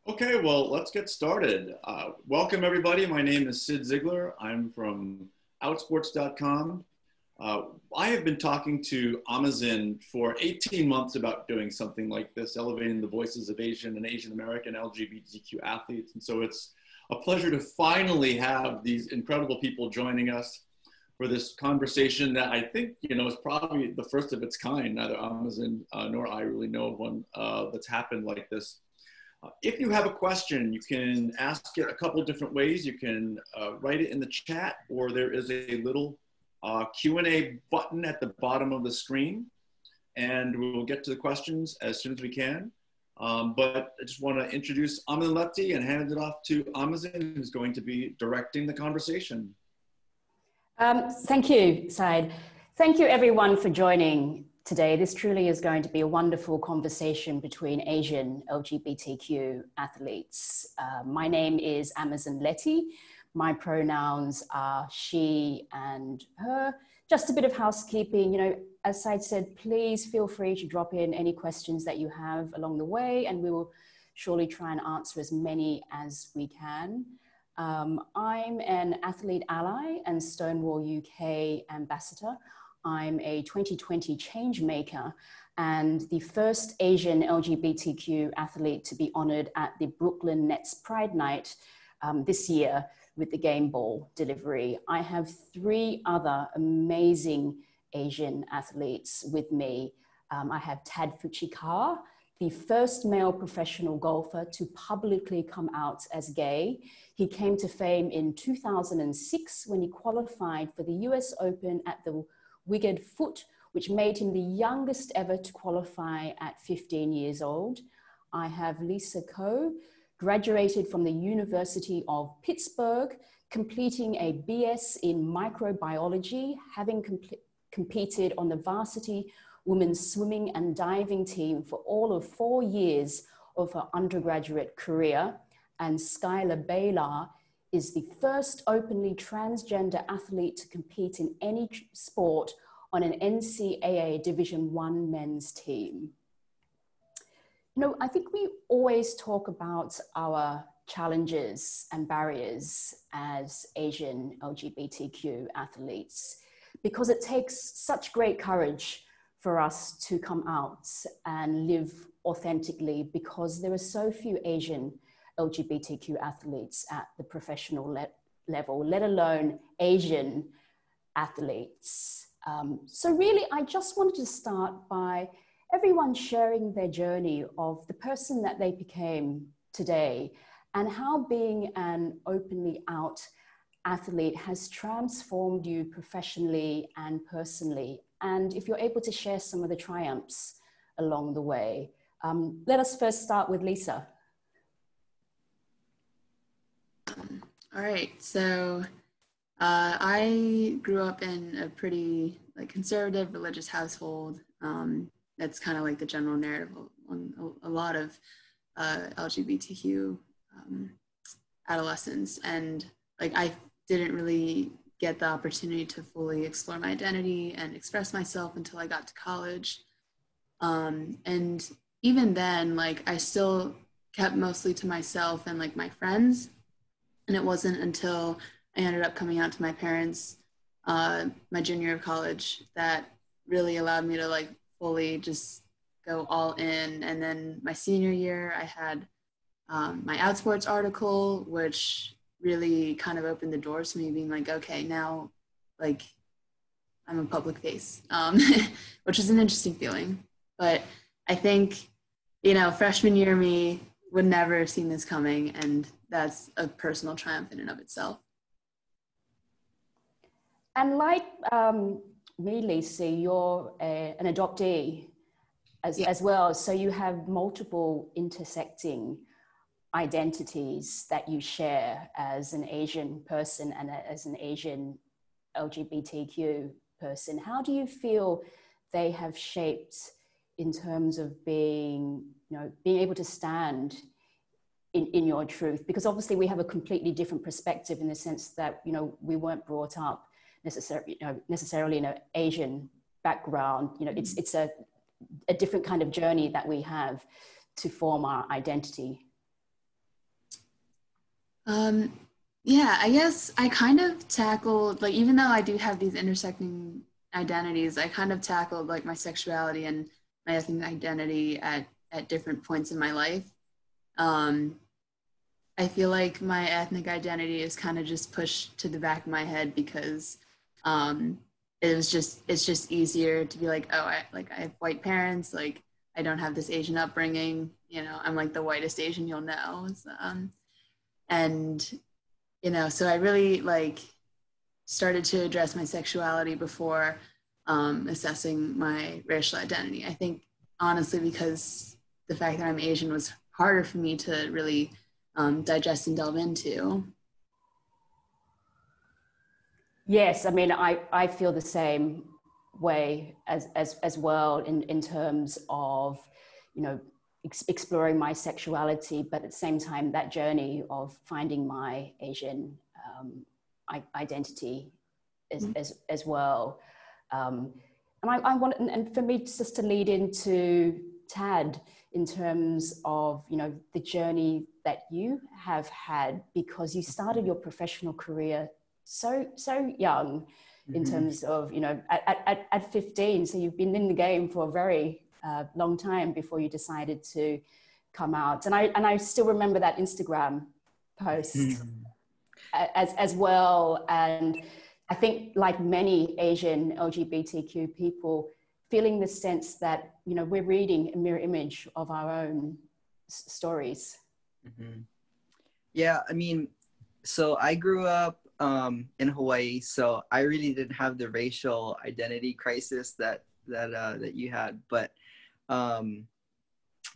Okay, well, let's get started. Welcome, everybody. My name is Sid Ziegler. I'm from Outsports.com. I have been talking to Amazin for 18 months about doing something like this, elevating the voices of Asian and Asian-American LGBTQ athletes. And so it's a pleasure to finally have these incredible people joining us for this conversation that I think, is probably the first of its kind. Neither Amazin nor I really know of one that's happened like this. If you have a question, you can ask it a couple of different ways. You can write it in the chat, or there is a little Q&A button at the bottom of the screen, and we will get to the questions as soon as we can. But I just want to introduce Amazin LeThi and hand it off to Amazin, who's going to be directing the conversation. Thank you, Syed. Thank you, everyone, for joining today. This truly is going to be a wonderful conversation between Asian LGBTQ athletes. My name is Amazin LeThi. My pronouns are she and her. Just a bit of housekeeping, as Syed said, please feel free to drop in any questions that you have along the way, and we will surely try and answer as many as we can. I'm an athlete ally and Stonewall UK ambassador. I'm a 2020 change maker and the first Asian LGBTQ athlete to be honored at the Brooklyn Nets Pride Night this year with the game ball delivery. I have 3 other amazing Asian athletes with me. I have Tadd Fujikawa, the first male professional golfer to publicly come out as gay. He came to fame in 2006 when he qualified for the US Open at the Wicked Foot, which made him the youngest ever to qualify at 15 years old. I have Lisa Ko, graduated from the University of Pittsburgh, completing a BS in microbiology, having competed on the varsity women's swimming and diving team for all of 4 years of her undergraduate career. And Skyler is the first openly transgender athlete to compete in any sport on an NCAA Division I men's team. I think we always talk about our challenges and barriers as Asian LGBTQ athletes because it takes such great courage for us to come out and live authentically because there are so few Asian LGBTQ athletes at the professional level, let alone Asian athletes. So really, I just wanted to start by everyone sharing their journey of the person that they became today and how being an openly out athlete has transformed you professionally and personally. And if you're able to share some of the triumphs along the way. Let us first start with Lisa. All right, so I grew up in a pretty conservative religious household. That's kind of like the general narrative on a lot of LGBTQ adolescents, and I didn't really get the opportunity to fully explore my identity and express myself until I got to college. And even then, I still kept mostly to myself and my friends. And it wasn't until I ended up coming out to my parents my junior year of college that really allowed me to fully just go all in. And then my senior year, I had my Outsports article, which really kind of opened the doors to me being okay, now I'm a public face, which is an interesting feeling. But I think, freshman year me would never have seen this coming, and that's a personal triumph in and of itself. And me, Lisa, you're an adoptee as well. So you have multiple intersecting identities that you share as an Asian person and as an Asian LGBTQ person. How do you feel they have shaped in terms of being able to stand in your truth? Because obviously we have a completely different perspective in the sense that, we weren't brought up necessarily in an Asian background. It's a different kind of journey that we have to form our identity. Yeah, I guess I kind of tackled, like, even though I do have these intersecting identities, I kind of tackled like my sexuality and my ethnic identity at different points in my life. Um, I feel like my ethnic identity is kind of just pushed to the back of my head because um, it's just easier to be like, oh, I have white parents, like I don't have this Asian upbringing, you know, I'm like the whitest Asian you'll know. So, and you know, so I really like started to address my sexuality before assessing my racial identity. I think honestly because the fact that I'm Asian was harder for me to really digest and delve into. Yes, I mean, I feel the same way as well in terms of, you know, exploring my sexuality, but at the same time, that journey of finding my Asian identity as well. And I want, and for me, just to lead into Tadd in terms of, you know, the journey that you have had, because you started your professional career so young in terms of, you know, at 15. So you've been in the game for a very long time before you decided to come out. And I still remember that Instagram post as well. And I think like many Asian LGBTQ people, feeling the sense that, you know, we're reading a mirror image of our own stories. Yeah, I mean, so I grew up in Hawaii, so I really didn't have the racial identity crisis that you had. But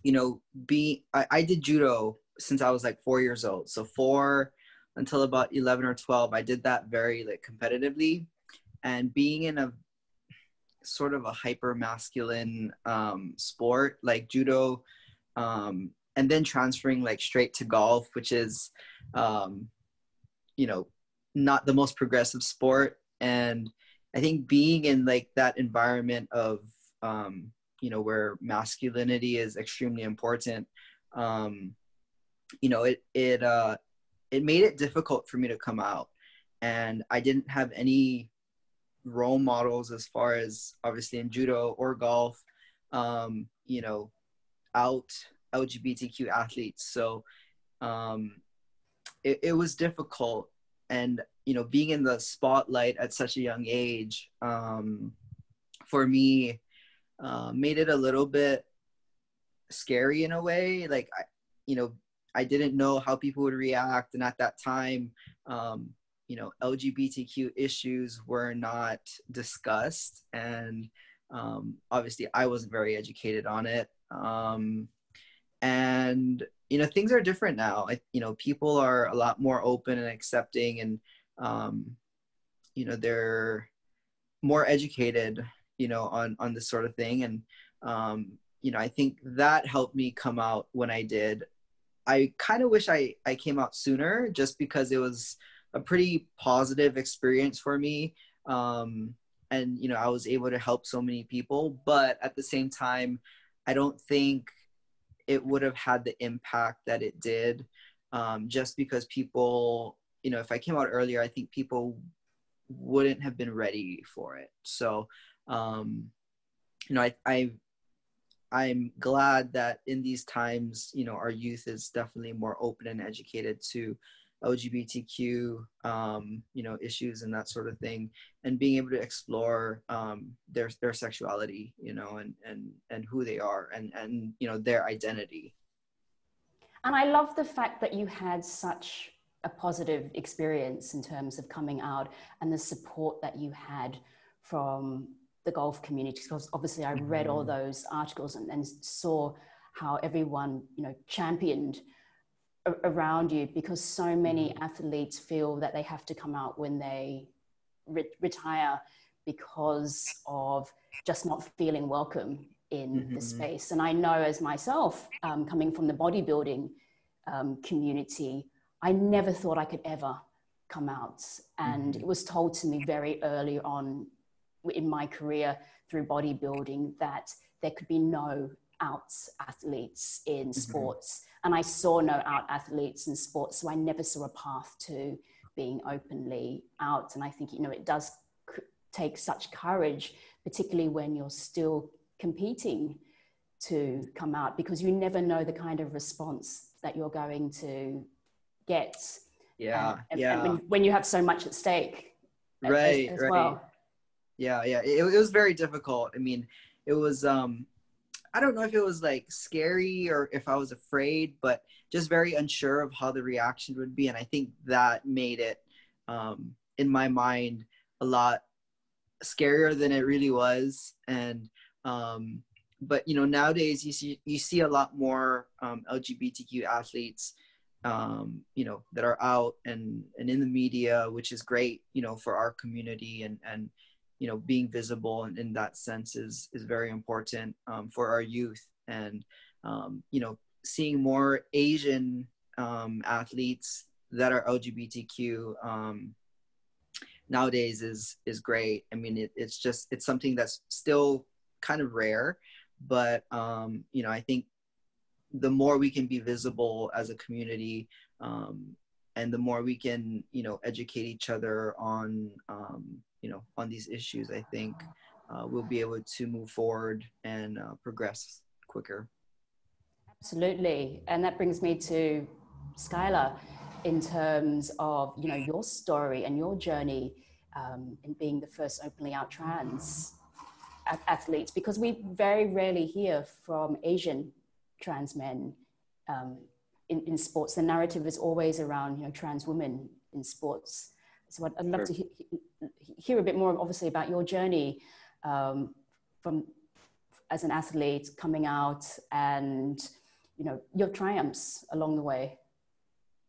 you know, I did judo since I was like 4 years old. So 4 until about 11 or 12, I did that very like competitively. And being in a sort of a hyper masculine sport like judo, and then transferring like straight to golf, which is you know, not the most progressive sport. And I think being in like that environment of you know, where masculinity is extremely important, you know, it made it difficult for me to come out. And I didn't have any role models as far as obviously in judo or golf, you know, out LGBTQ athletes. So it was difficult. And, you know, being in the spotlight at such a young age, for me, made it a little bit scary in a way. Like, you know, I didn't know how people would react. And at that time, you know, LGBTQ issues were not discussed. And obviously I wasn't very educated on it. And, you know, things are different now. You know, people are a lot more open and accepting, and, you know, they're more educated, you know, on this sort of thing. And, you know, I think that helped me come out when I did. I kind of wish I came out sooner, just because it was a pretty positive experience for me. And, you know, I was able to help so many people, but at the same time, I don't think it would have had the impact that it did, just because people, you know, if I came out earlier, I think people wouldn't have been ready for it. So, you know, I'm glad that in these times, you know, our youth is definitely more open and educated to LGBTQ, you know, issues and that sort of thing, and being able to explore their sexuality, you know, and who they are, and you know, their identity. And I love the fact that you had such a positive experience in terms of coming out, and the support that you had from the golf community. Because obviously I read all those articles and saw how everyone, you know, championed around you, because so many athletes feel that they have to come out when they retire because of just not feeling welcome in the space. And I know as myself, coming from the bodybuilding community, I never thought I could ever come out. And it was told to me very early on in my career through bodybuilding that there could be no out athletes in sports, and I saw no out athletes in sports, so I never saw a path to being openly out. And I think, you know, it does take such courage, particularly when you're still competing, to come out, because you never know the kind of response that you're going to get. And when you have so much at stake, right. well. It was very difficult. I mean, it was I don't know if it was like scary or if I was afraid, but just very unsure of how the reaction would be. And I think that made it in my mind a lot scarier than it really was. And but you know, nowadays you see a lot more LGBTQ athletes you know, that are out and in the media, which is great, you know, for our community, and you know, being visible in that sense is very important for our youth. And you know, seeing more Asian athletes that are LGBTQ nowadays is great. I mean, it's something that's still kind of rare, but you know, I think the more we can be visible as a community, and the more we can, you know, educate each other on, you know, on these issues, I think we'll be able to move forward and progress quicker. Absolutely. And that brings me to Skyler, in terms of, you know, your story and your journey in being the first openly out trans athletes, because we very rarely hear from Asian trans men in sports. The narrative is always around, you know, trans women in sports. So I'd love to hear a bit more, obviously, about your journey from as an athlete coming out, and, you know, your triumphs along the way.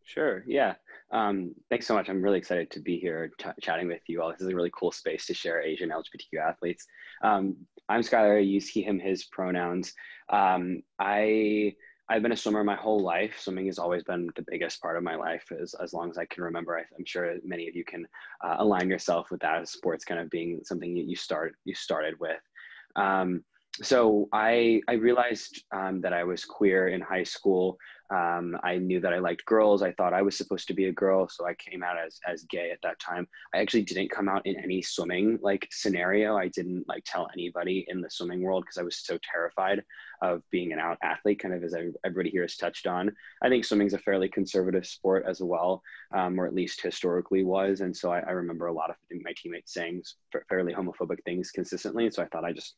Sure. Yeah. Thanks so much. I'm really excited to be here chatting with you all. This is a really cool space to share Asian LGBTQ athletes. I'm Skyler. I use he, him, his pronouns. I've been a swimmer my whole life. Swimming has always been the biggest part of my life as long as I can remember. I'm sure many of you can align yourself with that, as sports kind of being something that you started with. So I realized that I was queer in high school. I knew that I liked girls. I thought I was supposed to be a girl, so I came out as gay at that time. I actually didn't come out in any swimming like scenario. I didn't like tell anybody in the swimming world because I was so terrified of being an out athlete, kind of as everybody here has touched on. I think swimming's a fairly conservative sport as well, or at least historically was. And so I remember a lot of my teammates saying fairly homophobic things consistently. And so I thought I just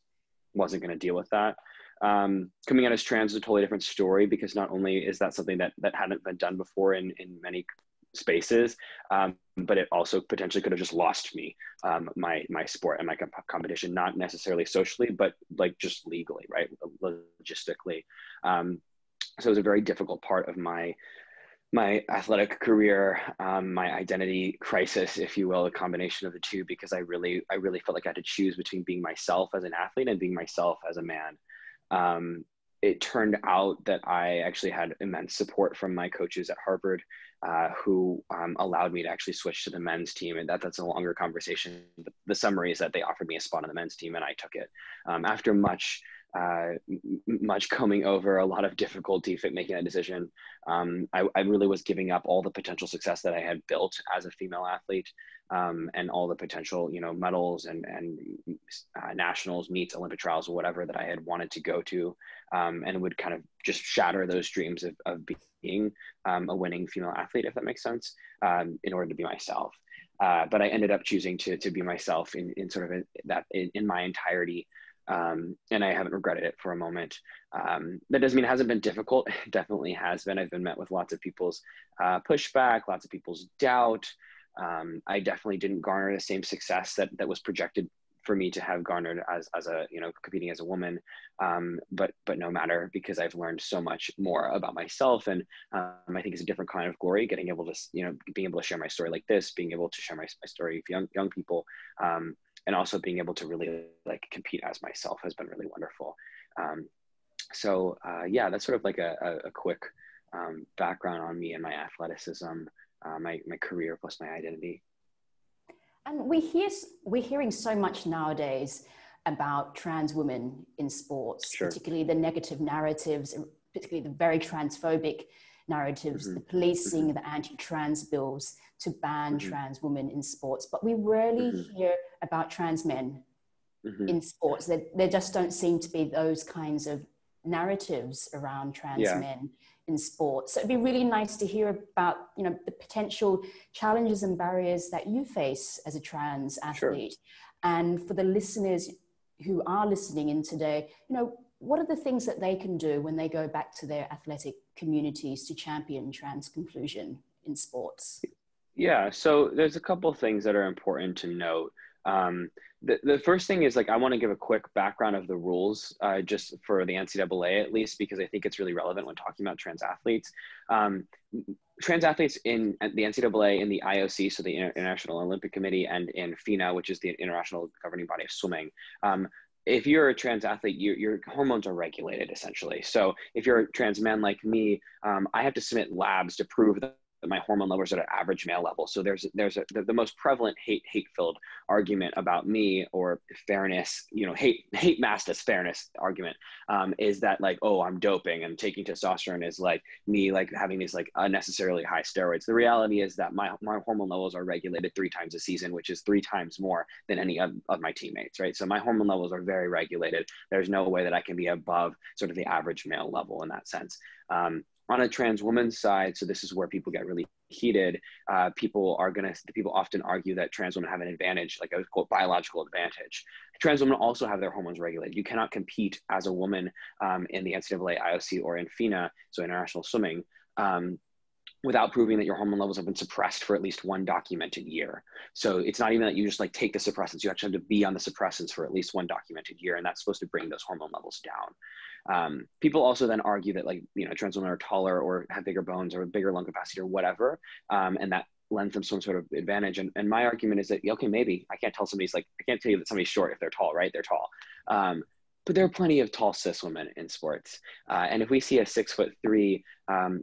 wasn't going to deal with that. Coming out as trans is a totally different story, because not only is that something that hadn't been done before in many spaces, but it also potentially could have just lost me my sport and my competition, not necessarily socially, but like just legally, right? Logistically. So it was a very difficult part of my athletic career, my identity crisis, if you will, a combination of the two, because I really felt like I had to choose between being myself as an athlete and being myself as a man. It turned out that I actually had immense support from my coaches at Harvard, who allowed me to actually switch to the men's team. And that's a longer conversation. But the summary is that they offered me a spot on the men's team, and I took it. After much coming over, a lot of difficulty making that decision. I really was giving up all the potential success that I had built as a female athlete, and all the potential, you know, medals and nationals, meets, Olympic trials, or whatever that I had wanted to go to, and would kind of just shatter those dreams of being a winning female athlete, if that makes sense, in order to be myself. But I ended up choosing to be myself in sort of in my entirety. And I haven't regretted it for a moment. That doesn't mean it hasn't been difficult. It definitely has been. I've been met with lots of people's pushback, lots of people's doubt. I definitely didn't garner the same success that was projected for me to have garnered as a, you know, competing as a woman. But no matter, because I've learned so much more about myself. And I think it's a different kind of glory, being able to share my story like this, being able to share my story with young people. And also being able to really like compete as myself has been really wonderful. So yeah, that's sort of like a quick background on me and my athleticism, my career plus my identity. And we're hearing so much nowadays about trans women in sports, Sure. particularly the negative narratives, particularly the very transphobic narratives, the policing, the anti-trans bills to ban trans women in sports. But we rarely hear about trans men in sports. There just don't seem to be those kinds of narratives around trans men in sports. So it'd be really nice to hear about, you know, the potential challenges and barriers that you face as a trans athlete. And for the listeners who are listening in today, you know, what are the things that they can do when they go back to their athletic communities to champion trans inclusion in sports? Yeah, so there's a couple of things that are important to note. The first thing is, like, I want to give a quick background of the rules, just for the NCAA at least, because I think it's really relevant when talking about trans athletes. Trans athletes in the NCAA, in the IOC, so the International Olympic Committee, and in FINA, which is the international governing body of swimming. If you're a trans athlete, your hormones are regulated essentially. So if you're a trans man like me, I have to submit labs to prove that my hormone levels are at an average male level. So the most prevalent hate-filled argument about me, or fairness, you know, hate masked as fairness argument, is that, like, oh, I'm doping and taking testosterone is like me, like, having these like unnecessarily high steroids. The reality is that my hormone levels are regulated 3 times a season, which is 3 times more than any of my teammates, right? So my hormone levels are very regulated. There's no way that I can be above sort of the average male level in that sense. On a trans woman's side, so this is where people get really heated. People often argue that trans women have an advantage, like a quote biological advantage. Trans women also have their hormones regulated. You cannot compete as a woman in the NCAA, IOC, or in FINA, so international swimming, without proving that your hormone levels have been suppressed for at least 1 documented year. So it's not even that you just like take the suppressants, you actually have to be on the suppressants for at least 1 documented year, and that's supposed to bring those hormone levels down. People also then argue that, like, you know, trans women are taller or have bigger bones or bigger lung capacity or whatever, and that lends them some sort of advantage. And my argument is that, okay, maybe I can't tell you that somebody's short if they're tall, right? They're tall. But there are plenty of tall cis women in sports. And if we see a 6'3"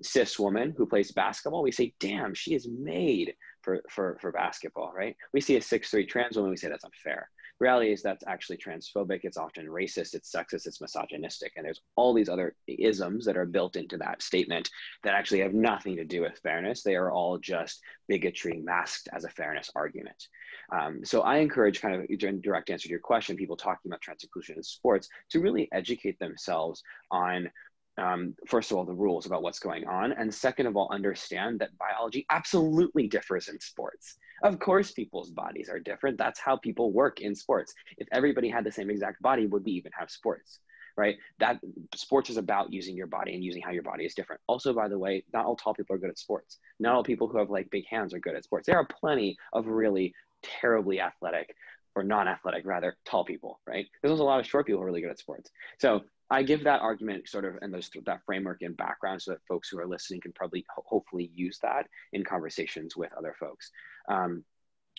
cis woman who plays basketball, we say, damn, she is made for basketball, right? We see a 6'3" trans woman, we say that's unfair. The reality is that's actually transphobic. It's often racist, it's sexist, it's misogynistic. And there's all these other isms that are built into that statement that actually have nothing to do with fairness. They are all just bigotry masked as a fairness argument. So I encourage, kind of in direct answer to your question, people talking about trans inclusion in sports to really educate themselves on, first of all, the rules about what's going on. And second of all, understand that biology absolutely differs in sports. Of course, people's bodies are different. That's how people work in sports. If everybody had the same exact body, would we even have sports, right? That sports is about using your body and using how your body is different. Also, by the way, not all tall people are good at sports. Not all people who have like big hands are good at sports. There are plenty of really terribly athletic, or non-athletic rather, tall people, right? There's also a lot of short people who are really good at sports. So I give that argument sort of, and that framework and background, so that folks who are listening can probably hopefully use that in conversations with other folks.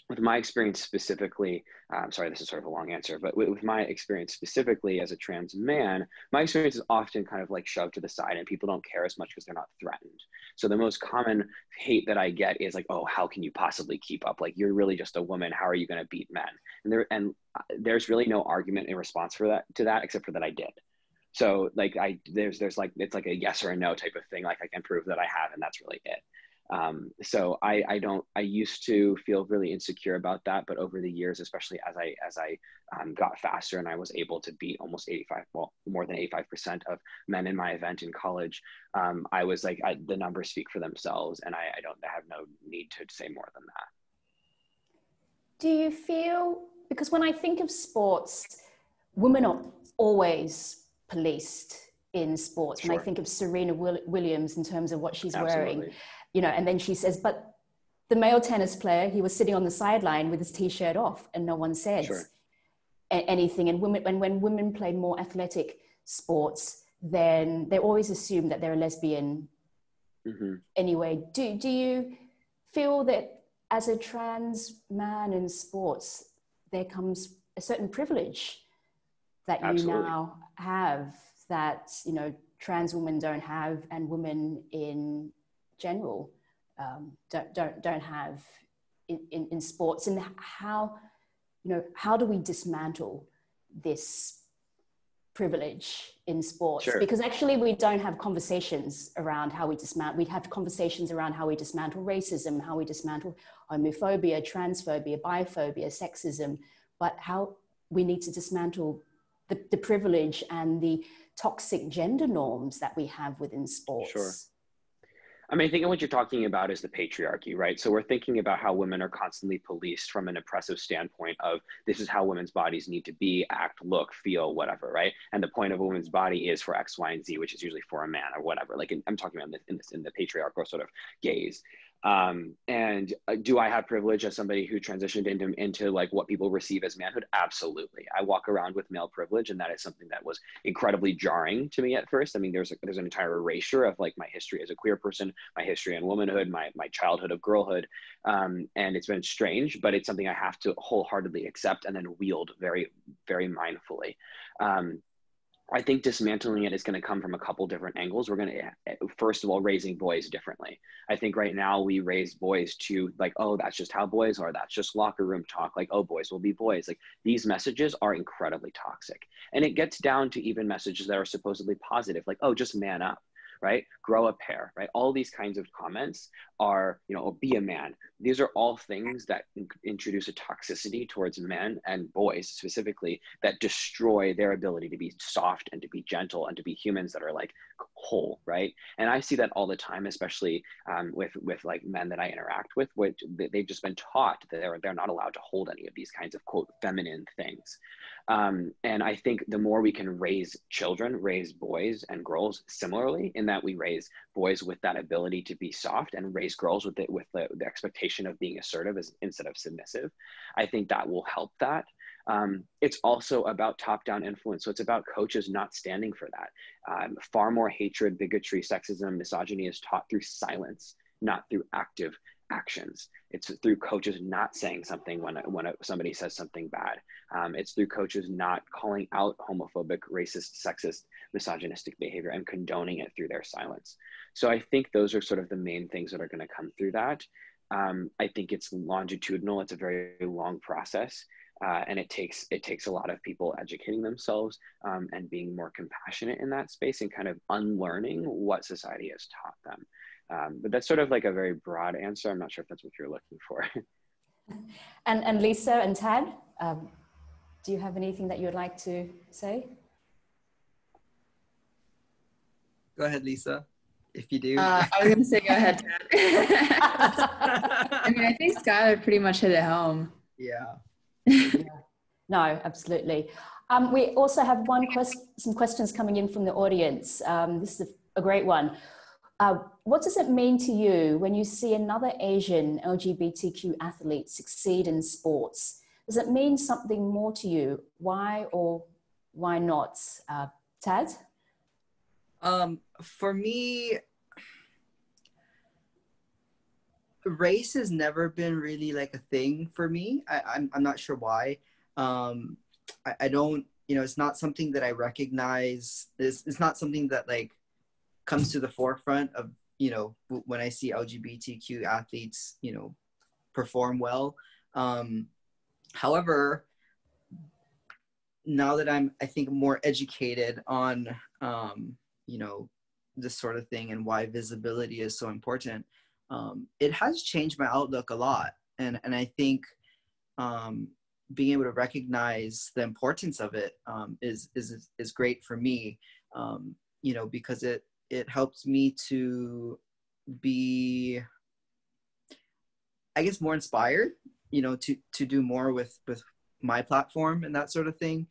With my experience specifically, sorry, this is sort of a long answer, but with my experience specifically as a trans man, my experience is often kind of like shoved to the side, and people don't care as much because they're not threatened. So the most common hate that I get is like, oh, how can you possibly keep up? Like, you're really just a woman. How are you going to beat men? And there's really no argument in response to that, except for that I did. So like there's like, it's like a yes or a no type of thing. Like, I can prove that I have, and that's really it. So I used to feel really insecure about that, but over the years, especially as I got faster and I was able to beat almost more than 85% of men in my event in college, I was like, the numbers speak for themselves, and I have no need to say more than that. Do you feel, because when I think of sports, women are always policed in sports. When I think of Serena Williams in terms of what she's wearing, you know, and then she says, but the male tennis player, he was sitting on the sideline with his t-shirt off and no one says anything. And when women play more athletic sports, then they always assume that they're a lesbian anyway. Do you feel that as a trans man in sports, there comes a certain privilege that you now have that, you know, trans women don't have, and women in general don't have in sports? And how, you know, how do we dismantle this privilege in sports? Sure. Because actually we don't have conversations around how we dismantle. We have conversations around how we dismantle racism, how we dismantle homophobia, transphobia, biphobia, sexism, but how we need to dismantle the privilege and the toxic gender norms that we have within sports. Sure. I mean, I think what you're talking about is the patriarchy, right? So we're thinking about how women are constantly policed from an oppressive standpoint of this is how women's bodies need to be, act, look, feel, whatever, right? And the point of a woman's body is for X, Y, and Z, which is usually for a man or whatever. Like I'm talking about in the patriarchal sort of gaze. And do I have privilege as somebody who transitioned into like what people receive as manhood? Absolutely. I walk around with male privilege, and that is something that was incredibly jarring to me at first. I mean, there's an entire erasure of like my history as a queer person, my history in womanhood, my childhood of girlhood. And it's been strange, but it's something I have to wholeheartedly accept and then wield very, very mindfully. I think dismantling it is going to come from a couple different angles. We're going to, first of all, raising boys differently. I think right now we raise boys to like, oh, that's just how boys are. That's just locker room talk. Like, oh, boys will be boys. Like these messages are incredibly toxic. And it gets down to even messages that are supposedly positive, like, oh, just man up, right? Grow a pair, right? All these kinds of comments are, you know, be a man. These are all things that introduce a toxicity towards men and boys specifically that destroy their ability to be soft and to be gentle and to be humans that are like whole, right? And I see that all the time, especially with like men that I interact with, which they've just been taught that they're not allowed to hold any of these kinds of quote feminine things. And I think the more we can raise children, raise boys and girls similarly, in that we raise boys with that ability to be soft and raise girls with the expectation of being assertive instead of submissive, I think that will help that. It's also about top-down influence. So it's about coaches not standing for that. Far more hatred, bigotry, sexism, misogyny is taught through silence, not through active actions. It's through coaches not saying something when somebody says something bad. It's through coaches not calling out homophobic, racist, sexist, misogynistic behavior and condoning it through their silence. So I think those are sort of the main things that are going to come through that. I think it's longitudinal. It's a very long process. And it takes a lot of people educating themselves and being more compassionate in that space and kind of unlearning what society has taught them. But that's sort of like a very broad answer. I'm not sure if that's what you're looking for. And Lisa and Tadd, do you have anything that you would like to say? Go ahead, Lisa, if you do. I was going to say, go ahead, Tadd. I mean, I think Skyler pretty much hit it home. Yeah. No, absolutely. We also have some questions coming in from the audience. This is a great one. What does it mean to you when you see another Asian LGBTQ athlete succeed in sports? Does it mean something more to you? Why or why not? Tadd? For me, race has never been really like a thing for me. I'm not sure why. I don't, you know, it's not something that I recognize. It's not something that like comes to the forefront of, you know, when I see LGBTQ athletes, you know, perform well. However, now that I think more educated on, you know, this sort of thing and why visibility is so important, it has changed my outlook a lot. And I think being able to recognize the importance of it is great for me, you know, because it helps me to be, I guess, more inspired, you know, to do more with my platform and that sort of thing.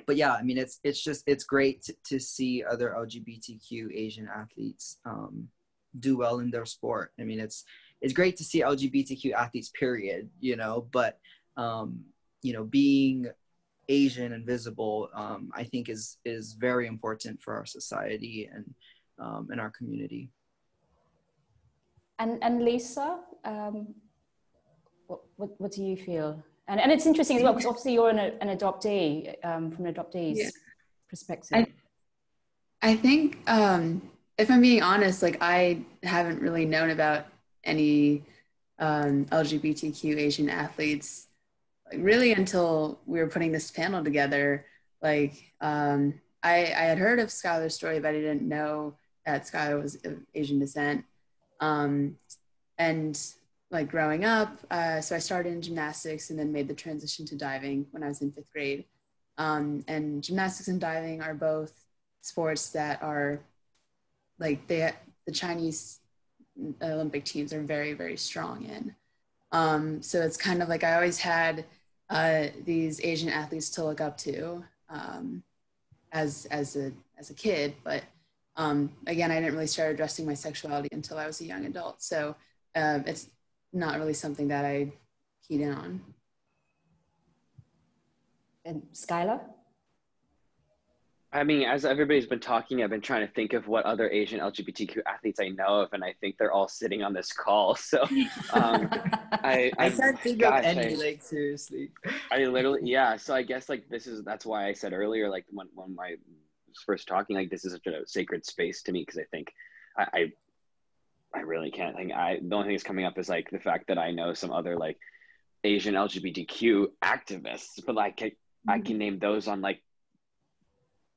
But yeah, I mean, it's great to see other LGBTQ Asian athletes do well in their sport. I mean, it's great to see LGBTQ athletes, period, you know, but, you know, being Asian and visible, I think is very important for our society and our community. And Lisa, what do you feel? And it's interesting as well, because obviously you're an adoptee, from an adoptee's perspective. I think, if I'm being honest, like I haven't really known about any LGBTQ Asian athletes really until we were putting this panel together, like I had heard of Skyler's story, but I didn't know that Skyler was of Asian descent. And like growing up, so I started in gymnastics and then made the transition to diving when I was in 5th grade. And gymnastics and diving are both sports that are like the Chinese Olympic teams are very, very strong in. So it's kind of like I always had these Asian athletes to look up to as a kid, but again, I didn't really start addressing my sexuality until I was a young adult. So it's not really something that I keyed in on. And Skyler? I mean, as everybody's been talking, I've been trying to think of what other Asian LGBTQ athletes I know of, and I think they're all sitting on this call. So I can't think of any, like, seriously. I literally, yeah. So I guess like that's why I said earlier, like when I was first talking, like this is such a sacred space to me, because I think I really can't think. The only thing that's coming up is like the fact that I know some other like Asian LGBTQ activists, but like I can name those on like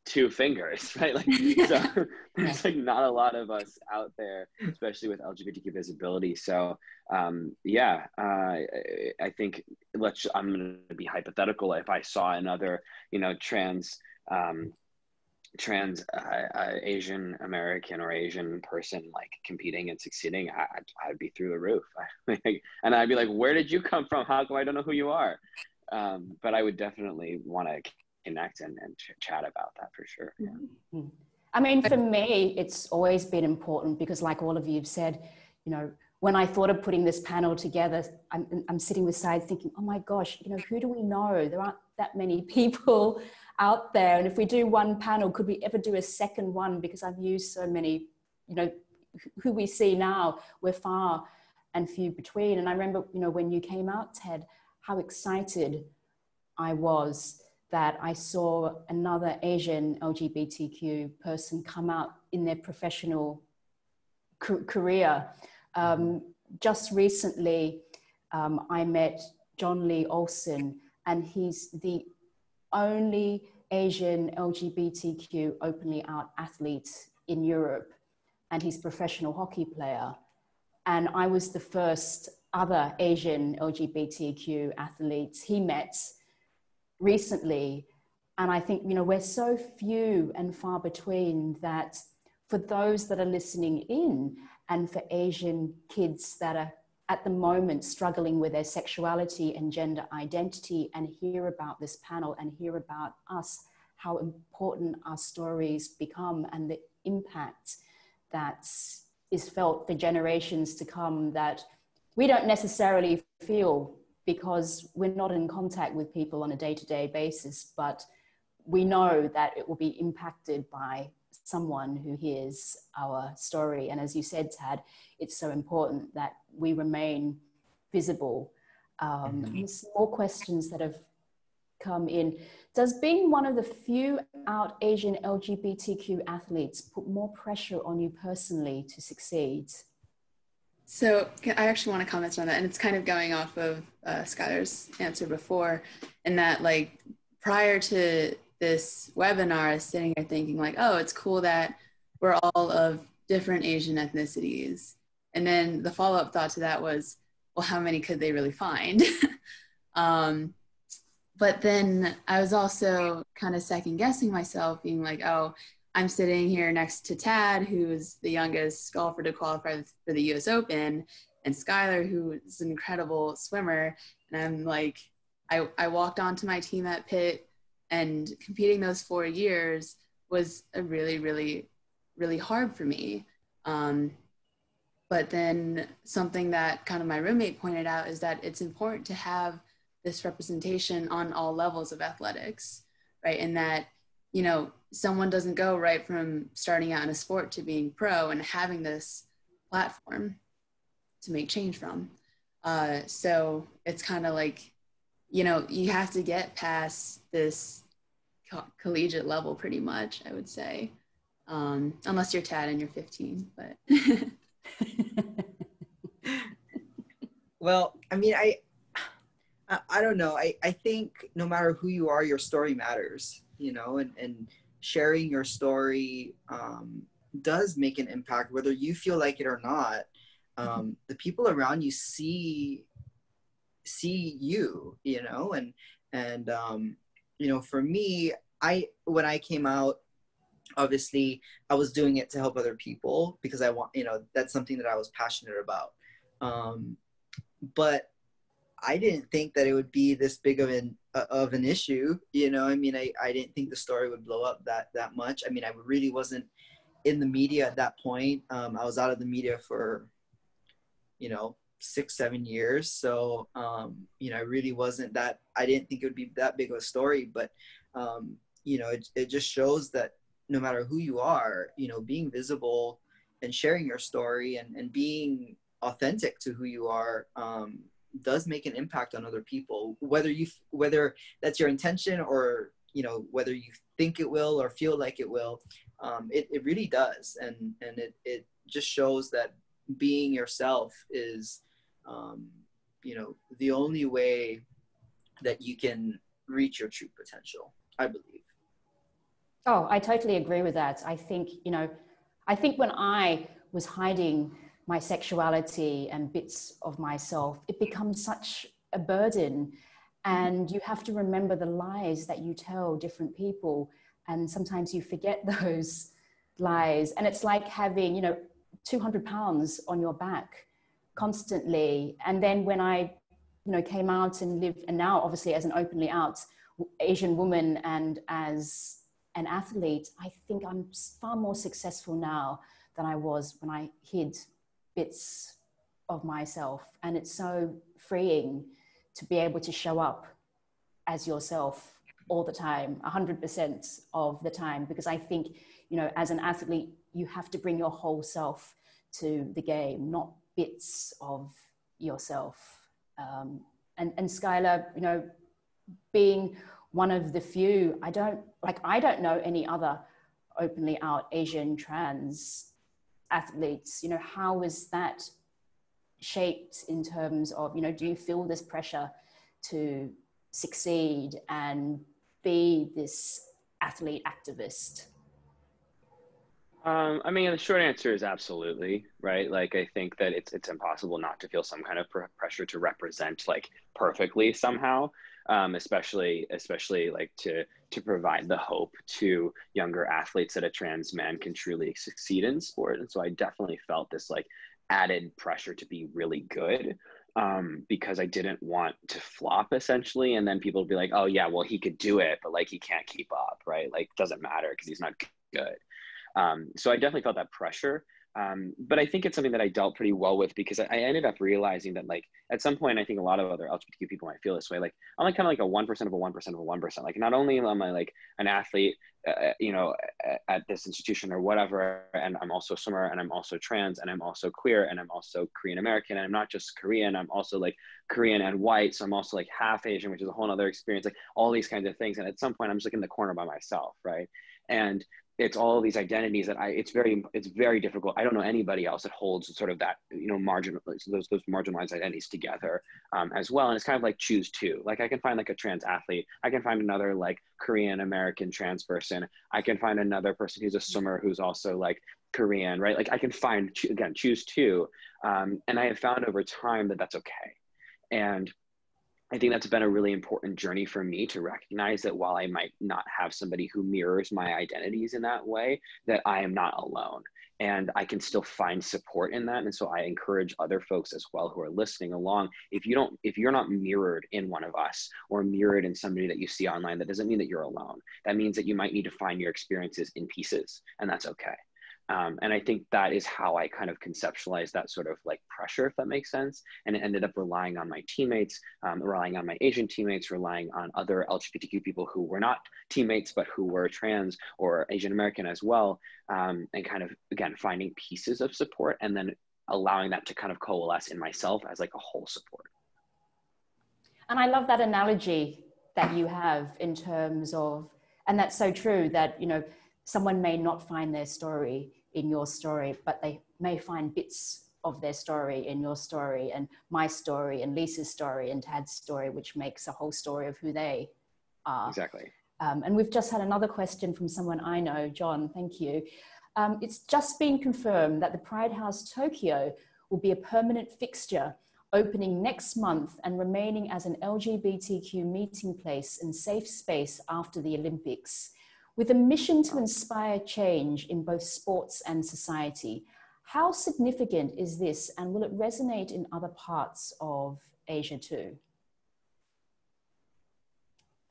2 fingers, right? Like, so there's like not a lot of us out there, especially with LGBTQ visibility. So yeah, I think I'm going to be hypothetical. If I saw another, you know, trans Asian American or Asian person like competing and succeeding, I'd be through the roof. And I'd be like, where did you come from? How come I don't know who you are? But I would definitely want to connect and chat about that for sure. Yeah. I mean, for me, it's always been important because, like all of you have said, you know, when I thought of putting this panel together, I'm sitting with Syed thinking, oh my gosh, you know, who do we know? There aren't that many people out there. And if we do one panel, could we ever do a second one? Because I've used so many, you know, who we see now, we're far and few between. And I remember, you know, when you came out, Ted, how excited I was that I saw another Asian LGBTQ person come out in their professional career. Just recently, I met John Lee Olsen, and he's the only Asian LGBTQ openly out athlete in Europe, and he's a professional hockey player. And I was the first other Asian LGBTQ athletes he met recently. And I think, you know, we're so few and far between that for those that are listening in and for Asian kids that are at the moment struggling with their sexuality and gender identity and hear about this panel and hear about us, how important our stories become and the impact that is felt for generations to come that we don't necessarily feel because we're not in contact with people on a day-to-day basis, but we know that it will be impacted by someone who hears our story. And as you said, Tadd, it's so important that we remain visible. There's more questions that have come in. Does being one of the few out Asian LGBTQ athletes put more pressure on you personally to succeed? So I actually want to comment on that, and it's kind of going off of Skyler's answer before, in that like prior to this webinar, I was sitting here thinking like, oh, it's cool that we're all of different Asian ethnicities. And then the follow-up thought to that was, well, how many could they really find? But then I was also kind of second guessing myself, being like, oh, I'm sitting here next to Tadd, who's the youngest golfer to qualify for the US Open, and Skyler, who is an incredible swimmer. And I'm like, I walked onto my team at Pitt, and competing those 4 years was a really, really, really hard for me. But then something that kind of my roommate pointed out is that it's important to have this representation on all levels of athletics, right? And that, you know, someone doesn't go right from starting out in a sport to being pro and having this platform to make change from. So it's kind of like, you know, you have to get past this collegiate level pretty much, I would say. Unless you're Tadd and you're 15, but. Well, I mean, I don't know. I think no matter who you are, your story matters, you know, and sharing your story does make an impact, whether you feel like it or not. The people around you see you, you know, and you know, for me, when I came out, obviously I was doing it to help other people because I want, you know, that's something that I was passionate about. But I didn't think that it would be this big of an issue. You know, I mean, I didn't think the story would blow up that much. I mean, I really wasn't in the media at that point. I was out of the media for, you know, 6-7 years. So, you know, I really wasn't that, I didn't think it would be that big of a story, but, you know, it just shows that no matter who you are, you know, being visible and sharing your story and being authentic to who you are, does make an impact on other people, whether that's your intention or, you know, whether you think it will or feel like it will. It really does. And it just shows that being yourself is, you know, the only way that you can reach your true potential, I believe. Oh, I totally agree with that. I think, you know, I think when I was hiding my sexuality and bits of myself, it becomes such a burden. And you have to remember the lies that you tell different people. And sometimes you forget those lies. And it's like having, you know, 200 pounds on your back constantly. And then when I, you know, came out and lived, and now obviously as an openly out Asian woman and as an athlete, I think I'm far more successful now than I was when I hid bits of myself. And it's so freeing to be able to show up as yourself all the time, 100% of the time, because I think, you know, as an athlete, you have to bring your whole self to the game, not bits of yourself. And Skyler, you know, being one of the few, I don't know any other openly out Asian trans athletes. You know, how is that shaped in terms of, you know, do you feel this pressure to succeed and be this athlete activist? I mean, the short answer is absolutely, right? Like, I think that it's impossible not to feel some kind of pressure to represent like perfectly somehow, especially like to provide the hope to younger athletes that a trans man can truly succeed in sport. And so I definitely felt this like added pressure to be really good, because I didn't want to flop essentially. And then people would be like, oh yeah, well, he could do it, but like he can't keep up, right? Like, doesn't matter because he's not good. So I definitely felt that pressure. But I think it's something that I dealt pretty well with because I ended up realizing that like at some point, I think a lot of other LGBTQ people might feel this way. Like I'm like kind of like a 1% of a 1% of a 1%. Like not only am I like an athlete, you know, at this institution or whatever, and I'm also a swimmer and I'm also trans and I'm also queer and I'm also Korean American and I'm not just Korean, I'm also like Korean and white. So I'm also like half Asian, which is a whole other experience, like all these kinds of things. And at some point I'm just like in the corner by myself, right? And it's all of these identities that it's very difficult. I don't know anybody else that holds sort of that, you know, those marginalized identities together as well. And it's kind of like choose two. Like I can find like a trans athlete. I can find another like Korean American trans person. I can find another person who's a swimmer who's also like Korean, right? Like I can find, again, choose two. And I have found over time that that's okay. And I think that's been a really important journey for me to recognize that while I might not have somebody who mirrors my identities in that way, that I am not alone and I can still find support in that. And so I encourage other folks as well who are listening along. If you're not mirrored in one of us or mirrored in somebody that you see online, that doesn't mean that you're alone. That means that you might need to find your experiences in pieces, and that's okay. And I think that is how I kind of conceptualized that sort of like pressure, if that makes sense. And it ended up relying on my teammates, relying on my Asian teammates, relying on other LGBTQ people who were not teammates, but who were trans or Asian American as well. And kind of, again, finding pieces of support and then allowing that to kind of coalesce in myself as like a whole support. And I love that analogy that you have in terms of, and that's so true that, you know, someone may not find their story in your story, but they may find bits of their story in your story, and my story, and Lisa's story, and Tadd's story, which makes a whole story of who they are. Exactly. And we've just had another question from someone I know, John, thank you. It's just been confirmed that the Pride House Tokyo will be a permanent fixture, opening next month and remaining as an LGBTQ meeting place and safe space after the Olympics, with a mission to inspire change in both sports and society. How significant is this, and will it resonate in other parts of Asia too?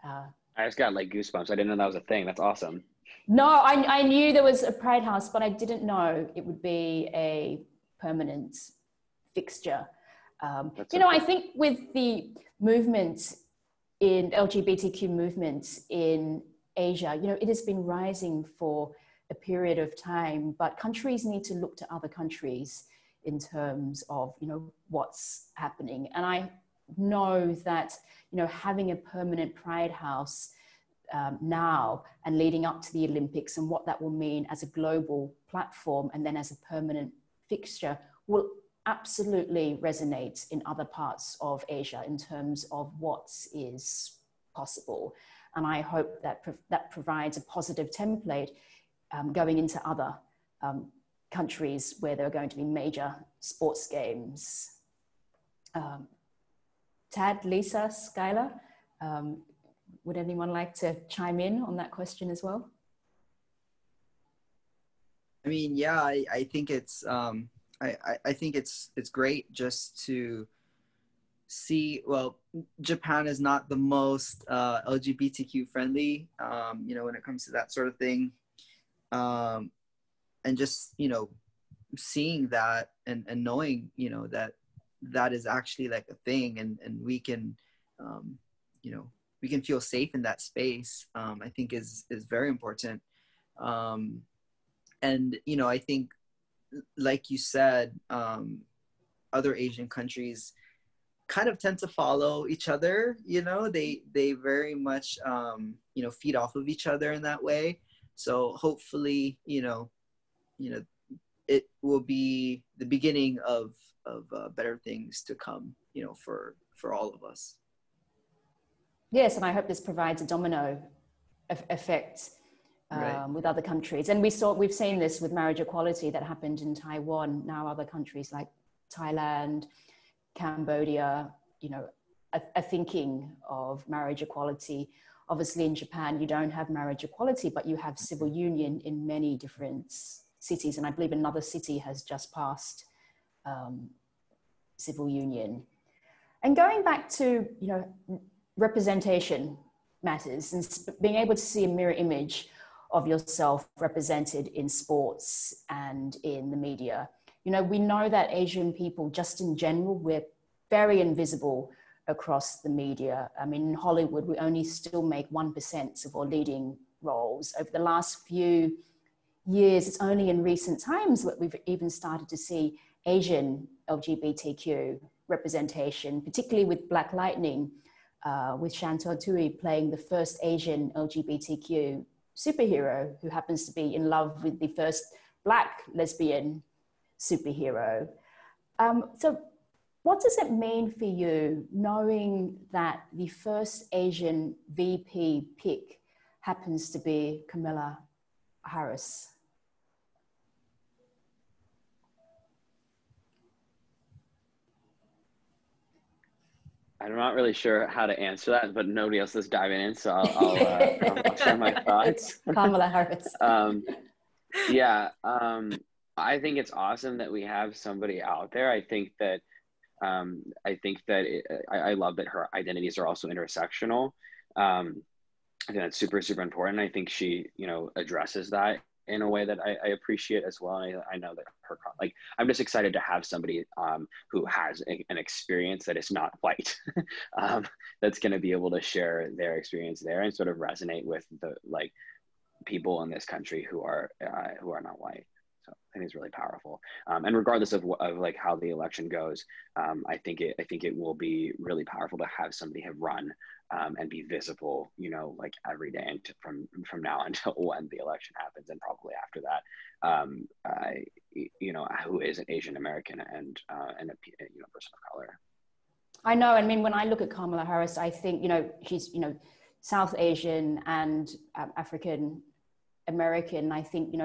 I just got like goosebumps. I didn't know that was a thing. That's awesome. No, I knew there was a Pride House, but I didn't know it would be a permanent fixture. You know, I think with the movement in LGBTQ movements in Asia, you know, it has been rising for a period of time, but countries need to look to other countries in terms of, you know, what's happening. And I know that, you know, having a permanent Pride House now and leading up to the Olympics and what that will mean as a global platform and then as a permanent fixture will absolutely resonate in other parts of Asia in terms of what is possible. And I hope that that provides a positive template going into other countries where there are going to be major sports games. Tadd, Lisa, Skyler, would anyone like to chime in on that question as well? I mean, yeah, I think it's I think it's great just to see. Well, Japan is not the most LGBTQ friendly, you know, when it comes to that sort of thing, and just, you know, seeing that and knowing, you know, that is actually like a thing, and we can, you know, we can feel safe in that space. I think is very important, and you know, I think, like you said, other Asian countries kind of tend to follow each other. You know, they very much you know, feed off of each other in that way. So hopefully, you know, it will be the beginning of better things to come, you know, for all of us. Yes, and I hope this provides a domino effect with other countries. And we've seen this with marriage equality that happened in Taiwan. Now other countries like Thailand, Cambodia, you know, are thinking of marriage equality. Obviously in Japan, you don't have marriage equality, but you have civil union in many different cities. And I believe another city has just passed civil union. And going back to, you know, representation matters, and being able to see a mirror image of yourself represented in sports and in the media. You know, we know that Asian people, just in general, we're very invisible across the media. I mean, in Hollywood, we only still make 1% of our leading roles. Over the last few years, it's only in recent times that we've even started to see Asian LGBTQ representation, particularly with Black Lightning, with Chantal Tui playing the first Asian LGBTQ superhero who happens to be in love with the first Black lesbian superhero. So what does it mean for you knowing that the first Asian VP pick happens to be Kamala Harris? I'm not really sure how to answer that, but nobody else is diving in, so I'll share my thoughts. Kamala Harris. I think it's awesome that we have somebody out there. I think that I love that her identities are also intersectional. I think that's super, super important. I think she, you know, addresses that in a way that I appreciate as well. I know that her, like, I'm just excited to have somebody who has an experience that is not white, that's going to be able to share their experience there and sort of resonate with the, like, people in this country who are not white. So I think it's really powerful. And regardless of like how the election goes, I think it will be really powerful to have somebody have run and be visible, you know, like every day and from now until when the election happens, and probably after that. who is an Asian American and a person of color. I know. I mean, when I look at Kamala Harris, I think, she's, South Asian and African American. I think,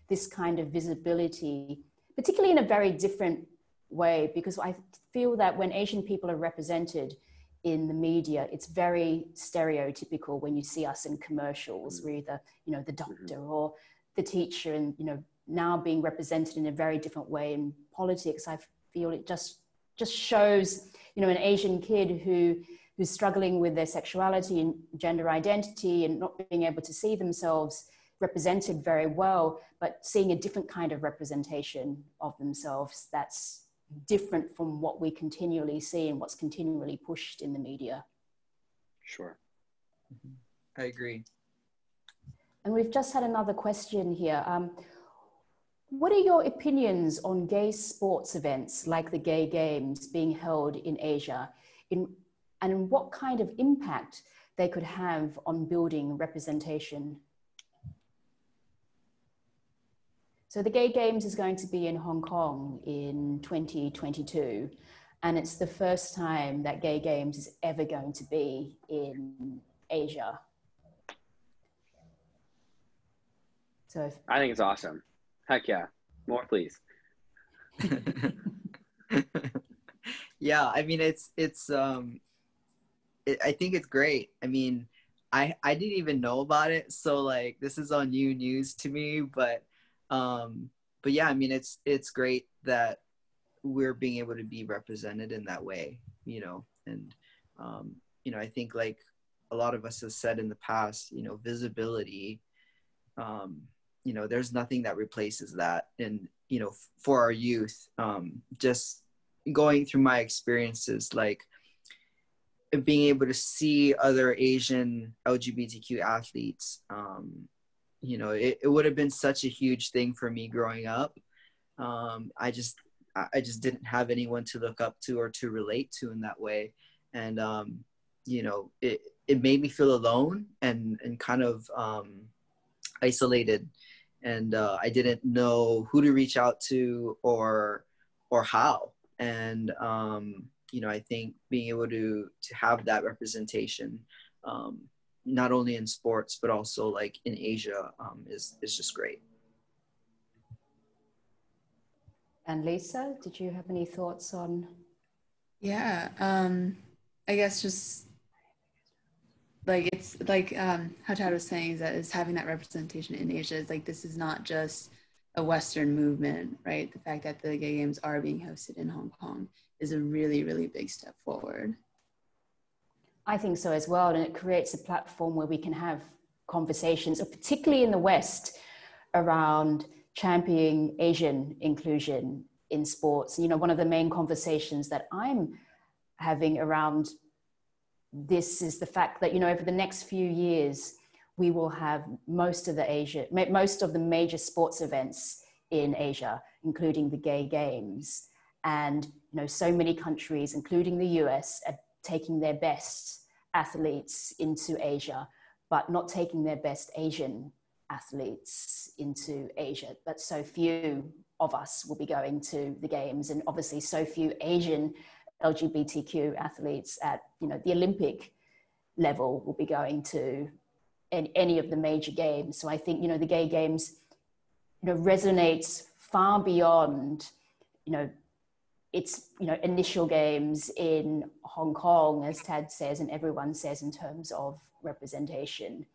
this kind of visibility, particularly in a very different way, because I feel that when Asian people are represented in the media, it's very stereotypical. When you see us in commercials, we're either, the doctor or the teacher, and, now being represented in a very different way in politics. I feel it just shows, an Asian kid who's struggling with their sexuality and gender identity and not being able to see themselves represented very well, but seeing a different kind of representation of themselves that's different from what we continually see and what's continually pushed in the media. Sure. I agree. And we've just had another question here. What are your opinions on gay sports events like the Gay Games being held in Asia, and what kind of impact they could have on building representation? So the Gay Games is going to be in Hong Kong in 2022, and it's the first time that Gay Games is ever going to be in Asia. So I think it's awesome. Heck yeah. More, please. Yeah, I mean, I think it's great. I mean, I didn't even know about it, so like this is all new news to me. But yeah, I mean, it's great that we're being able to be represented in that way, and I think like a lot of us have said in the past, visibility. There's nothing that replaces that. And, for our youth, just going through my experiences, like being able to see other Asian LGBTQ athletes, it would have been such a huge thing for me growing up. I just didn't have anyone to look up to or to relate to in that way. And, it made me feel alone and kind of isolated. And I didn't know who to reach out to or how. And I think being able to have that representation, not only in sports but also like in Asia, is just great. And Lisa, did you have any thoughts on? Yeah, I guess just like it's like how Tadd was saying, is having that representation in Asia is like, this is not just a Western movement, right? The fact that the Gay Games are being hosted in Hong Kong is a really, really big step forward. I think so as well. And it creates a platform where we can have conversations, particularly in the West, around championing Asian inclusion in sports. One of the main conversations that I'm having around this is the fact that, over the next few years, we will have most of the major sports events in Asia, including the Gay Games. And, so many countries, including the US, are taking their best athletes into Asia, but not taking their best Asian athletes into Asia. But so few of us will be going to the Games, and obviously so few Asian LGBTQ athletes at, the Olympic level will be going to any of the major games. So I think, the Gay Games, resonates far beyond, its, initial games in Hong Kong, as Tadd says, and everyone says, in terms of representation.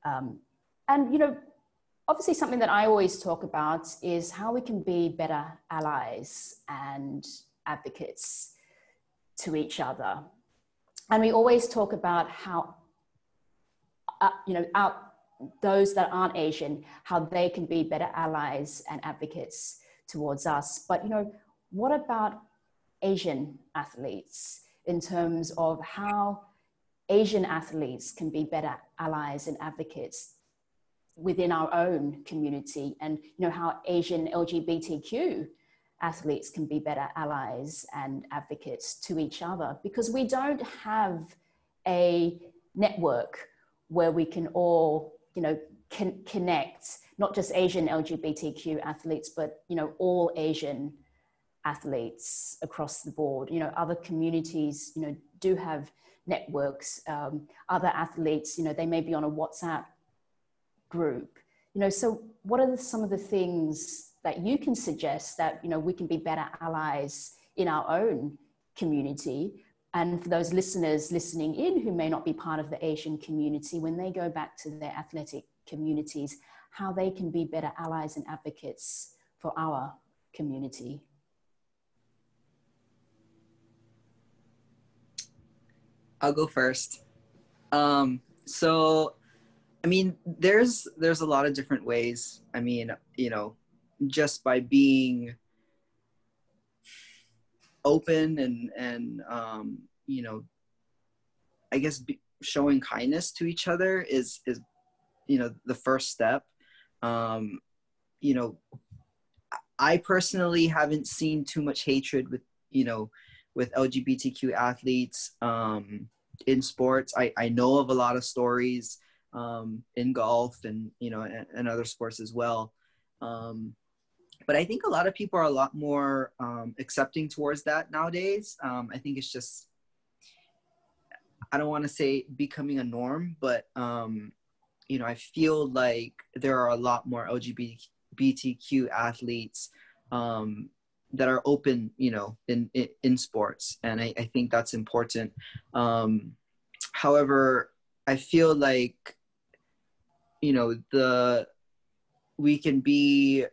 And, obviously something that I always talk about is how we can be better allies and advocates to each other. And we always talk about how, those that aren't Asian, how they can be better allies and advocates towards us. But, what about Asian athletes in terms of how Asian athletes can be better allies and advocates within our own community, and, how Asian LGBTQ athletes can be better allies and advocates to each other, because we don't have a network where we can all, connect not just Asian LGBTQ athletes, but, you know, all Asian athletes across the board. You know, other communities, you know, do have networks. Other athletes, you know, they may be on a WhatsApp group. You know, so what are some of the things that you can suggest that, you know, we can be better allies in our own community? And for those listeners listening in who may not be part of the Asian community, when they go back to their athletic communities, how they can be better allies and advocates for our community. I'll go first. So, I mean, there's a lot of different ways. I mean, you know, just by being open and you know, I guess showing kindness to each other is, you know, the first step. You know, I personally haven't seen too much hatred with, you know, with LGBTQ athletes in sports. I know of a lot of stories in golf and, you know, and other sports as well. But I think a lot of people are a lot more accepting towards that nowadays. I think it's just, I don't want to say becoming a norm, but, you know, I feel like there are a lot more LGBTQ athletes that are open, you know, in sports. And I think that's important. However, I feel like, you know, we can be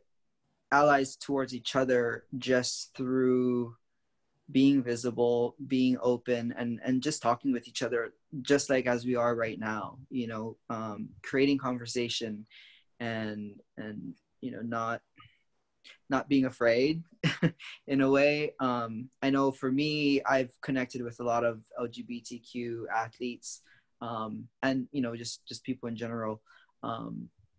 allies towards each other just through being visible, being open, and just talking with each other, just like as we are right now, you know, creating conversation and, you know, not being afraid in a way. I know for me, I've connected with a lot of LGBTQ athletes and, you know, just people in general,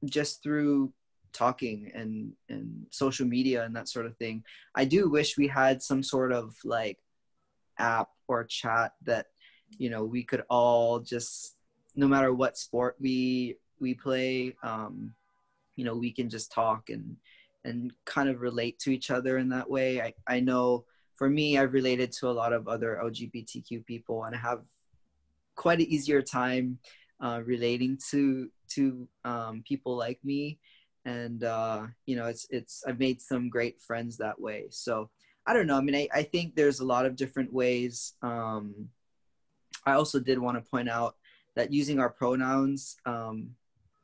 just through talking and social media and that sort of thing. I do wish we had some sort of like app or chat that, you know, we could all just, no matter what sport we play, you know, we can just talk and kind of relate to each other in that way. I know for me, I've related to a lot of other LGBTQ people, and I have quite an easier time relating to people like me. And, you know, I've made some great friends that way. So I don't know. I mean, I think there's a lot of different ways. I also did want to point out that using our pronouns,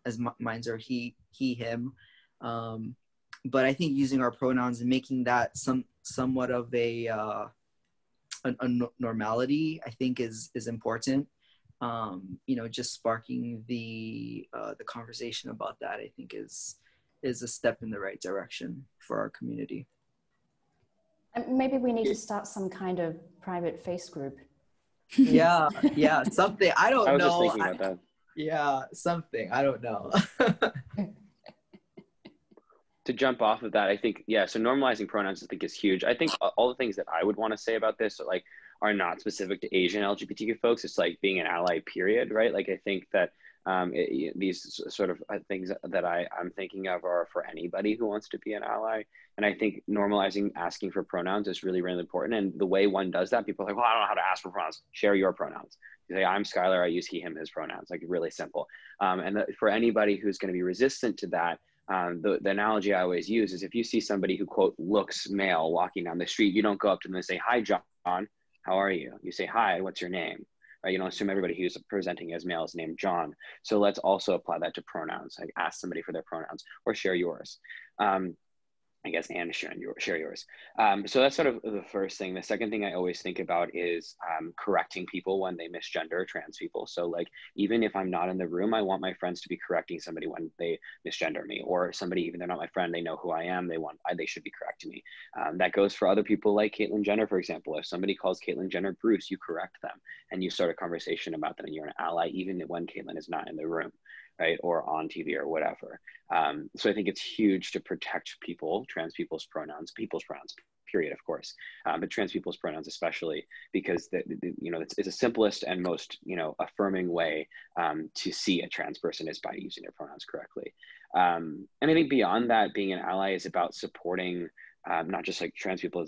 as mine's are he, him. But I think using our pronouns and making that somewhat of a normality, I think is important. You know, just sparking the conversation about that, I think is a step in the right direction for our community. And maybe we need to start some kind of private face group. Yeah, something. I don't know. I was just thinking about that. Yeah, something. I don't know. To jump off of that, I think, yeah, so normalizing pronouns I think is huge. I think all the things that I would want to say about this are not specific to Asian LGBTQ folks. It's like being an ally, period, right? Like I think that these sort of things that I'm thinking of are for anybody who wants to be an ally. And I think normalizing asking for pronouns is really, really important. And the way one does that, people are like, well, I don't know how to ask for pronouns. Share your pronouns. You say, I'm Skyler, I use he, him, his pronouns, like really simple. For anybody who's going to be resistant to that, the analogy I always use is if you see somebody who, quote, looks male walking down the street, you don't go up to them and say, hi, John, how are you? You say, hi, what's your name? Right? You don't assume everybody who's presenting as male is named John. So let's also apply that to pronouns, like ask somebody for their pronouns or share yours. I guess, and share yours. So that's sort of the first thing. The second thing I always think about is correcting people when they misgender trans people. So like, even if I'm not in the room, I want my friends to be correcting somebody when they misgender me, or somebody, even they're not my friend, they know who I am, they should be correcting me. That goes for other people like Caitlyn Jenner, for example. If somebody calls Caitlyn Jenner Bruce, you correct them and you start a conversation about them, and you're an ally, even when Caitlyn is not in the room, right? Or on TV or whatever. So I think it's huge to protect people, trans people's pronouns, period, of course, but trans people's pronouns especially, because it's the simplest and most, affirming way to see a trans person is by using their pronouns correctly. And I think beyond that, being an ally is about supporting not just like trans people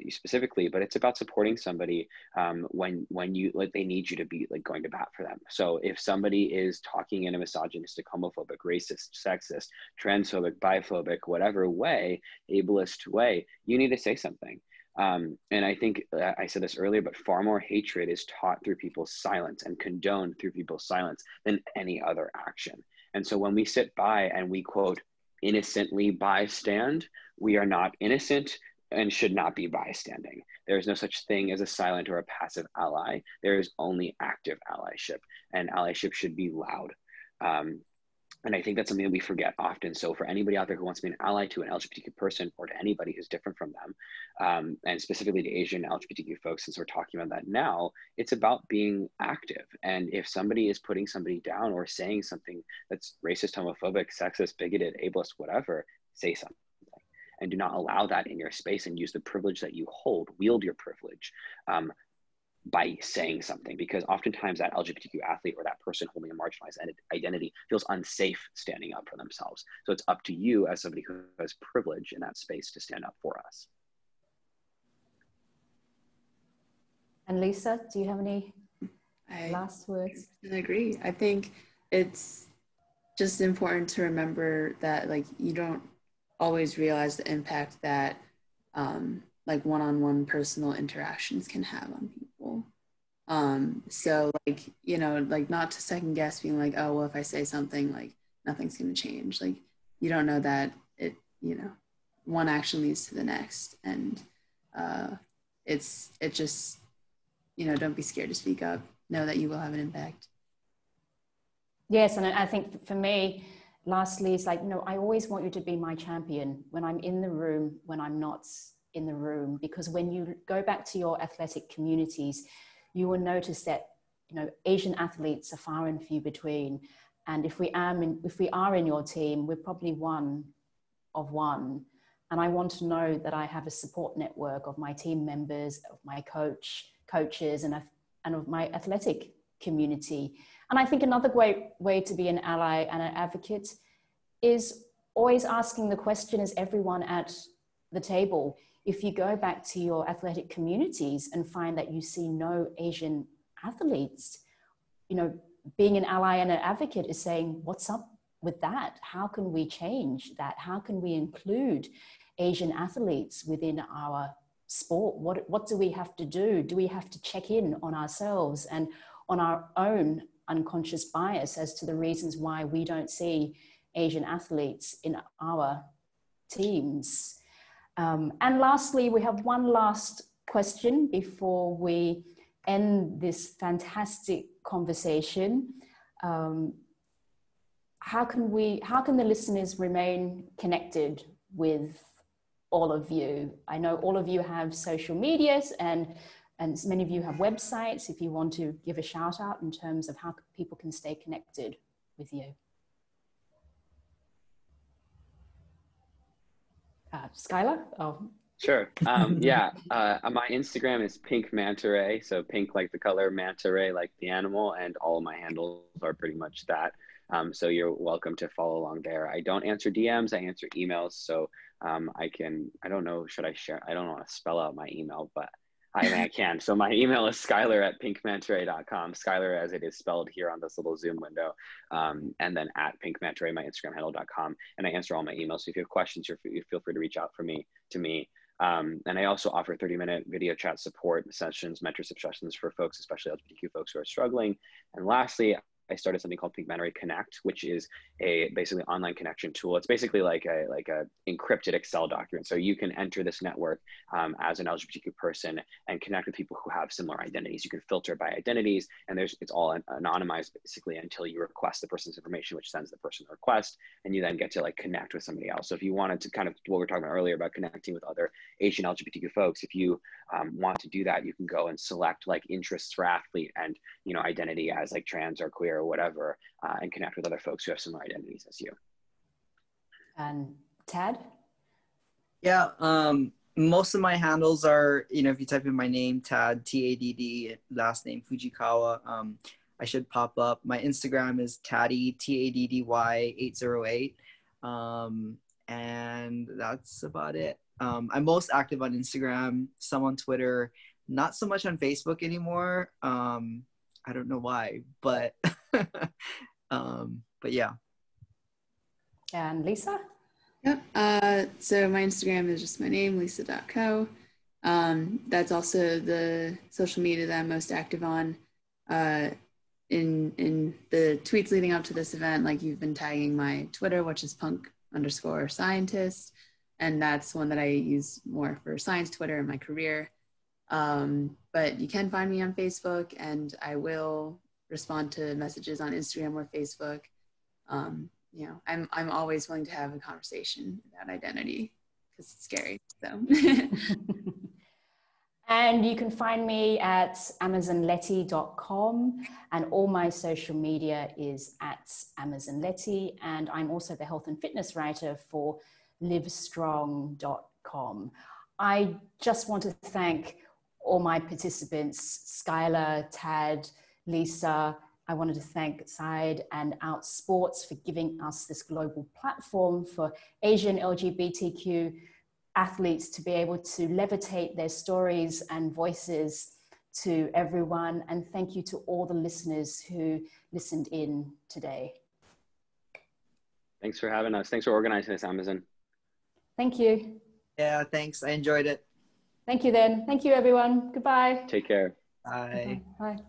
specifically, but it's about supporting somebody when they need you to be like going to bat for them. So if somebody is talking in a misogynistic, homophobic, racist, sexist, transphobic, biphobic, whatever way, ableist way, you need to say something. And I think I said this earlier, but far more hatred is taught through people's silence and condoned through people's silence than any other action. And so when we sit by and we quote, innocently bystand, we are not innocent and should not be bystanding. There is no such thing as a silent or a passive ally. There is only active allyship, and allyship should be loud. And I think that's something that we forget often. So for anybody out there who wants to be an ally to an LGBTQ person or to anybody who's different from them, and specifically to Asian LGBTQ folks, since we're talking about that now, it's about being active. And if somebody is putting somebody down or saying something that's racist, homophobic, sexist, bigoted, ableist, whatever, say something. And do not allow that in your space, and use the privilege that you hold, wield your privilege by saying something, because oftentimes that LGBTQ athlete or that person holding a marginalized identity feels unsafe standing up for themselves. So it's up to you as somebody who has privilege in that space to stand up for us. And Lisa, do you have any last words? I agree. I think it's just important to remember that like you don't always realize the impact that like one-on-one personal interactions can have on people. So like, like not to second guess being like, oh, well, if I say something, like nothing's going to change. Like, you don't know that it, one action leads to the next. And it just, don't be scared to speak up. Know that you will have an impact. Yes. And I think for me, lastly, it's like, I always want you to be my champion when I'm in the room, when I'm not in the room, because when you go back to your athletic communities, you will notice that, Asian athletes are far and few between. And if we are in your team, we're probably one of one. And I want to know that I have a support network of my team members, of my coaches, and of my athletic community. And I think another great way to be an ally and an advocate is always asking the question, is everyone at the table? If you go back to your athletic communities and find that you see no Asian athletes, being an ally and an advocate is saying, what's up with that? How can we change that? How can we include Asian athletes within our sport? What do we have to do? Do we have to check in on ourselves and on our own unconscious bias as to the reasons why we don't see Asian athletes in our teams? And lastly, we have one last question before we end this fantastic conversation. How can the listeners remain connected with all of you? I know all of you have social medias and many of you have websites. If you want to give a shout out in terms of how people can stay connected with you. Skyler? Oh. Sure. My Instagram is Pink Manta Ray. So pink like the color, manta ray like the animal, and all of my handles are pretty much that. So you're welcome to follow along there. I don't answer DMs, I answer emails. So I don't know, should I share? I don't want to spell out my email, but I can. So my email is skyler@pinkmantaray.com. Skyler as it is spelled here on this little Zoom window. And then @pinkmantaray, my Instagram handle.com. And I answer all my emails. So if you have questions, you feel free to reach out to me. And I also offer 30-minute video chat support sessions, mentorship sessions for folks, especially LGBTQ folks who are struggling. And lastly, I started something called Pink Manta Ray Connect, which is a basically online connection tool. It's basically like a encrypted Excel document. So you can enter this network as an LGBTQ person and connect with people who have similar identities. You can filter by identities, and it's all anonymized basically until you request the person's information, which sends the person the request, and you then get to like connect with somebody else. So if you wanted to kind of what we were talking about earlier about connecting with other Asian LGBTQ folks, if you want to do that, you can go and select like interests for athlete and identity as like trans or queer or whatever, and connect with other folks who have similar identities as you. And Tadd? Yeah, Most of my handles are, you know, if you type in my name, Tadd, T-A-D-D, last name Fujikawa, I should pop up. My Instagram is Taddy, T-A-D-D-Y 808. And that's about it. I'm most active on Instagram, some on Twitter, not so much on Facebook anymore. I don't know why, but yeah. And Lisa? Yep. So my Instagram is just my name, lisa.co. That's also the social media that I'm most active on. In the tweets leading up to this event, like you've been tagging my Twitter, which is punk_scientist. And that's one that I use more for science Twitter in my career. But you can find me on Facebook, and I will respond to messages on Instagram or Facebook. You know, I'm always willing to have a conversation about identity because it's scary. So. And you can find me at AmazinLeThi.com, and all my social media is at Amazin LeThi, and I'm also the health and fitness writer for livestrong.com. I just want to thank all my participants, Skyler, Tadd, Lisa. I wanted to thank Said and Outsports for giving us this global platform for Asian LGBTQ athletes to be able to levitate their stories and voices to everyone. And thank you to all the listeners who listened in today. Thanks for having us. Thanks for organizing this, Amazin. Thank you. Yeah, thanks. I enjoyed it. Thank you then. Thank you, everyone. Goodbye. Take care. Bye. Bye. Bye.